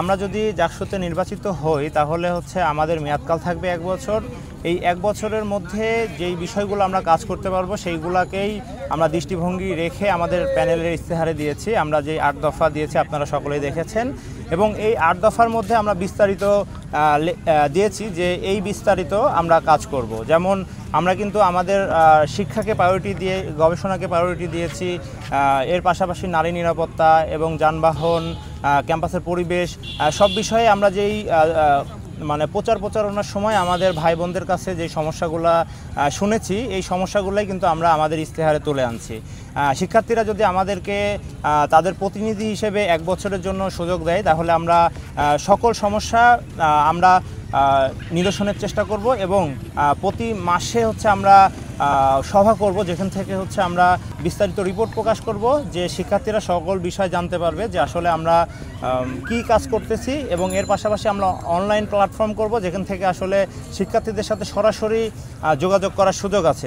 আমরা যদি জাকসুতে নির্বাচিত হই তাহলে হচ্ছে আমাদের মেয়াদকাল থাকবে 1 বছর। এই 1 বছরের মধ্যে যেই বিষয়গুলো আমরা কাজ করতে পারবো সেইগুলোকেই আমরা দৃষ্টিভঙ্গি রেখে আমাদের প্যানেলের ইস্তেহারে দিয়েছি। আমরা যে 8 দফা দিয়েছি আপনারা সকলেই দেখেছেন, এবং এই 8 দফার মধ্যে আমরা বিস্তারিত দিয়েছি যে এই বিস্তারিত আমরা কাজ করব। যেমন আমরা কিন্তু আমাদের শিক্ষাকে প্রায়োরিটি দিয়ে, গবেষণাকে প্রায়োরিটি দিয়েছি। এর পাশাপাশি নারী নিরাপত্তা এবং যানবাহন, ক্যাম্পাসের পরিবেশ, সব বিষয়ে আমরা যেই মানে প্রচারণার সময় আমাদের ভাই বোনদের কাছে যে সমস্যাগুলো শুনেছি, এই সমস্যাগুলোই কিন্তু আমরা আমাদের ইস্তেহারে তুলে আনছি। শিক্ষার্থীরা যদি আমাদেরকে তাদের প্রতিনিধি হিসেবে 1 বছরের জন্য সুযোগ দেয় তাহলে আমরা সকল সমস্যা আমরা নিরসনের চেষ্টা করব, এবং প্রতি মাসে হচ্ছে আমরা সভা করব, যেখান থেকে হচ্ছে আমরা বিস্তারিত রিপোর্ট প্রকাশ করব, যে শিক্ষার্থীরা সকল বিষয় জানতে পারবে যে আসলে আমরা কি কাজ করতেছি। এবং এর পাশাপাশি আমরা অনলাইন প্ল্যাটফর্ম করব, যেখান থেকে আসলে শিক্ষার্থীদের সাথে সরাসরি যোগাযোগ করার সুযোগ আছে।